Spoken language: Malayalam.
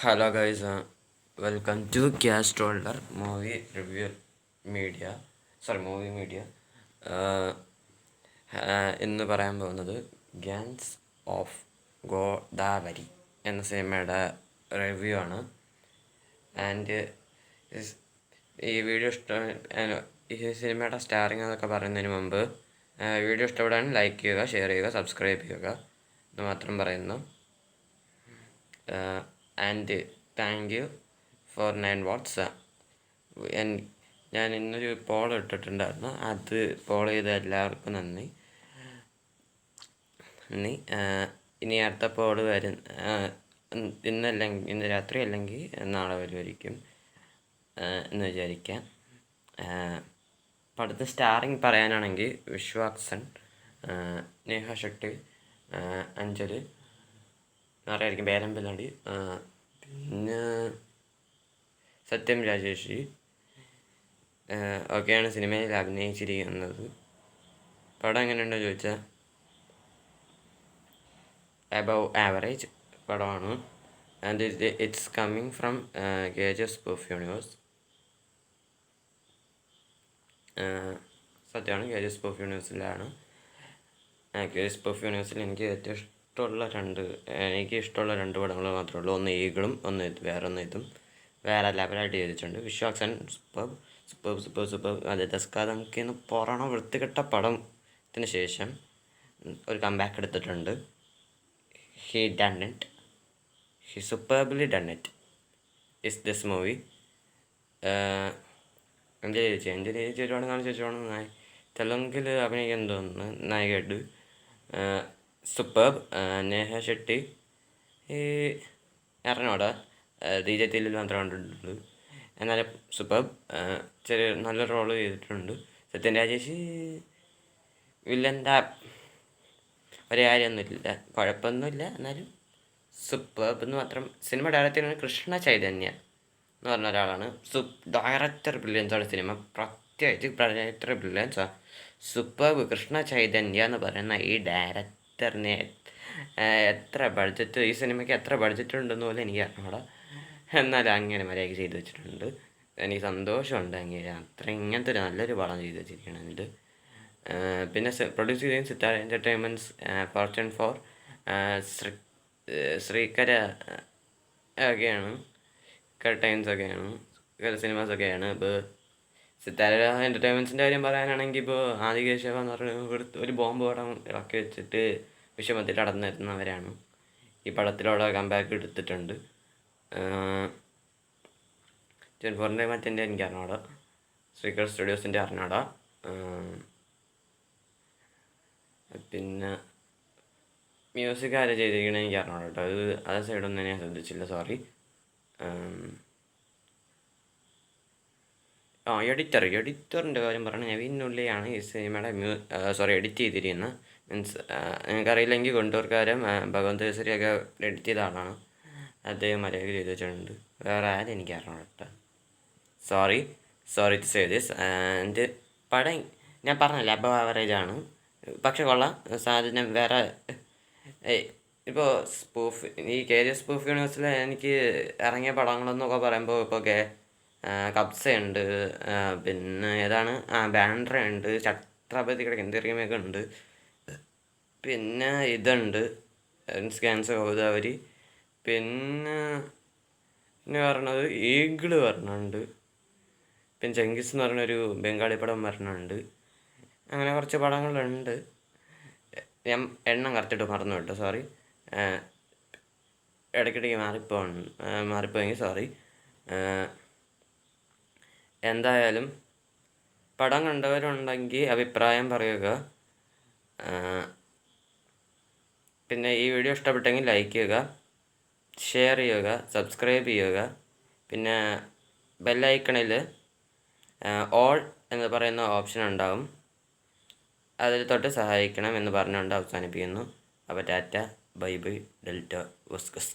Hello guys, welcome to Cast Holder Movie Review Media. Movie Media. ഇന്ന് പറയാൻ പോകുന്നത് ഗാങ്സ് ഓഫ് ഗോദാവരി എന്ന സിനിമയുടെ റിവ്യൂ ആണ്. ആൻഡ് ഈ വീഡിയോ ഈ സിനിമയുടെ സ്റ്റാറിങ് എന്നൊക്കെ പറയുന്നതിന് മുമ്പ് വീഡിയോ ഇഷ്ടപ്പെടാൻ ലൈക്ക് ചെയ്യുക, ഷെയർ ചെയ്യുക, സബ്സ്ക്രൈബ് ചെയ്യുക എന്ന് മാത്രം പറയുന്നു. And thank you for 9 watts. ഞാൻ ഇന്നൊരു പോൾ ഇട്ടിട്ടുണ്ടായിരുന്നു, അത് ഫോളോ ചെയ്ത എല്ലാവർക്കും നന്ദി. ഇനി അടുത്ത പോൾ വരും ഇന്ന് രാത്രി അല്ലെങ്കിൽ നാളെ വരുമായിരിക്കും എന്ന് വിചാരിക്കാം. അടുത്ത സ്റ്റാറിങ് പറയാനാണെങ്കിൽ വിശ്വാക്സൻ, നേഹ ഷെട്ടി, അഞ്ജലി അറിയായിരിക്കും, പേരമ്പലാടി, പിന്നെ സത്യം രാജേഷ് ഒക്കെയാണ് സിനിമയിൽ അഭിനയിച്ചിരിക്കുന്നത്. പടം എങ്ങനെയുണ്ടോ ചോദിച്ചാൽ അബവ് ആവറേജ് പടമാണ്. And it's coming from cages spoof universe. സത്യമാണ്, കേജസ് സ്പൂഫ് യൂണിവേഴ്സിലാണ്. കേജസ് സ്പൂഫ് യൂണിവേഴ്സിൽ എനിക്ക് ഇഷ്ടമുള്ള രണ്ട് പടങ്ങൾ മാത്രമേ ഉള്ളൂ. ഒന്ന് ഈഗിളും, ഒന്ന് ഇതും വേറെ ലെവലായിട്ട് ചെയ്തിട്ടുണ്ട്. വിശ്വാക്സൻ സൂപ്പർ. അത് ദസ്കാദംക്കെന്ന് പുറണ വൃത്തികെട്ട പടത്തിന് ശേഷം ഒരു കംബാക്ക് എടുത്തിട്ടുണ്ട്. He superbly done it is this movie. എൻ്റെ ചേച്ചി ഒരുപാട് നാൾ ചോദിച്ചോണം തെലുങ്കിൽ അഭിനയിക്കാൻ തോന്നുന്നു നായികയായിട്ട്. സൂപ്പർബ്. നേഹ ഷെട്ടി അറിഞ്ഞോടാ, ദീജത്തിൽ മാത്രം കണ്ടിട്ടുണ്ട്, എന്നാലും സൂപ്പർബ്. ചെറിയ നല്ല റോള് ചെയ്തിട്ടുണ്ട്. സത്യൻ രാജേഷ് വില്ലൻ്റെ ഒരു കാര്യമൊന്നുമില്ല, കുഴപ്പമൊന്നുമില്ല, എന്നാലും സൂപ്പർബ് എന്ന് മാത്രം. സിനിമ ഡയറക്റ്റ് ചെയ്യുന്നത് കൃഷ്ണ ചൈതന്യ എന്ന് പറഞ്ഞ ഒരാളാണ്. ഡയറക്ടർ ബ്രില്യൻസാണ് സിനിമ, പ്രത്യേകിച്ച് ഡയറക്ടർ ബ്രില്യൻസാണ്. സൂപ്പർബ്. കൃഷ്ണ ചൈതന്യ എന്ന് പറയുന്ന ഈ ഡയറക്ടറിനെ എത്ര ബഡ്ജറ്റ്, ഈ സിനിമയ്ക്ക് എത്ര ബഡ്ജറ്റ് ഉണ്ടെന്ന് പോലും എനിക്ക് അറിഞ്ഞൂടാ, എന്നാലും അങ്ങനെ മര്യാദയ്ക്ക് ചെയ്ത് വെച്ചിട്ടുണ്ട്. എനിക്ക് സന്തോഷമുണ്ട് അങ്ങനെ ഇങ്ങനത്തെ ഒരു നല്ലൊരു പടം ചെയ്ത് വെച്ചിരിക്കണത്. പിന്നെ പ്രൊഡ്യൂസ് ചെയ്തത് സിത്താര എൻ്റർടൈൻമെൻറ്റ്സ്, ഫോർച്യൂൺ 4, ശ്രീകര ഒക്കെയാണ്, കർട്ടൈൻസൊക്കെയാണ്, സിനിമാസൊക്കെയാണ്. ഇപ്പോൾ സിത്താര എൻ്റർടൈൻമെൻറ്റ്സിൻ്റെ കാര്യം പറയാനാണെങ്കിൽ ഇപ്പോൾ ആദികേശവ എന്ന് പറഞ്ഞ ഒരു ബോംബ് പടം ഇറക്കി വെച്ചിട്ട് വിഷമത്തിൽ നടന്നിരുന്നവരാണ്. ഈ പടത്തിലൂടെ കംബാക്ക് എടുത്തിട്ടുണ്ട്. ജൻഫോറിൻ്റെ മറ്റേ എനിക്ക് അറിഞ്ഞോടാ, ശ്രീകർ സ്റ്റുഡിയോസിൻ്റെ അറിഞ്ഞോടാ. പിന്നെ മ്യൂസിക് ആര് ചെയ്തിരിക്കണമെന്ന് എനിക്ക് അറിഞ്ഞോടാ കേട്ടോ, അത് സൈഡൊന്നും ഞാൻ ശ്രദ്ധിച്ചില്ല, സോറി. എഡിറ്ററിൻ്റെ കാര്യം പറഞ്ഞാൽ നവീനുള്ളിയാണ് ഈ സിനിമയുടെ എഡിറ്റ് ചെയ്തിരിക്കുന്നത്. മീൻസ് നിങ്ങൾക്കറിയില്ലെങ്കിൽ കൊണ്ടൂർക്കാരും ഭഗവന്ത് കേസരിയൊക്കെ എഡിറ്റ് ചെയ്ത ആളാണ്. അദ്ദേഹം മര്യാദയ്ക്ക് ചെയ്ത് വെച്ചിട്ടുണ്ട്. വേറെ ആരും എനിക്ക് അറിയണം കേട്ടോ, സോറി ടു സേ ദിസ്. എൻ്റെ പടം ഞാൻ പറഞ്ഞില്ല അബവ് ആവറേജ് ആണ്, പക്ഷെ കൊള്ളാം. സാധനം വേറെ ഇപ്പോൾ ഈ കേജസ് സ്പൂഫ് യൂണിവേഴ്സിൽ എനിക്ക് ഇറങ്ങിയ പടങ്ങളെന്നൊക്കെ പറയുമ്പോൾ ഇപ്പോൾ കബ്സയുണ്ട്, പിന്നെ ഏതാണ് ബാൻഡ്രയുണ്ട്, ഛത്രപതിയുടെ ഹിന്ദി ഉണ്ട്, പിന്നെ ഇതുണ്ട് ഗാങ്സ് ഓഫ് ഗോദാവരി, പിന്നെ പറഞ്ഞത് ഈഗിള് പറഞ്ഞുണ്ട്, പിന്നെ ചെങ്കിസ് എന്ന് പറഞ്ഞൊരു ബംഗാളി പടം പറഞ്ഞുണ്ട്. അങ്ങനെ കുറച്ച് പടങ്ങളുണ്ട്, ഞാൻ എണ്ണം കറക്റ്റായിട്ട് മറന്നു കേട്ടോ, സോറി. ഇടയ്ക്കിടയ്ക്ക് മാറിപ്പോയെങ്കിൽ സോറി. എന്തായാലും പടം കണ്ടവരുണ്ടെങ്കിൽ അഭിപ്രായം പറയുക. പിന്നെ ഈ വീഡിയോ ഇഷ്ടപ്പെട്ടെങ്കിൽ ലൈക്ക് ചെയ്യുക, ഷെയർ ചെയ്യുക, സബ്സ്ക്രൈബ് ചെയ്യുക. പിന്നെ ബെല്ലൈക്കണിൽ ഓൾ എന്ന് പറയുന്ന ഓപ്ഷൻ ഉണ്ടാവും, അതിൽ തൊട്ട് സഹായിക്കണം എന്ന് പറഞ്ഞുകൊണ്ട് അവസാനിപ്പിക്കുന്നു. അപ്പോൾ ടാറ്റ, ബൈ ബൈ, ഡെൽറ്റ, വസ്കസ്.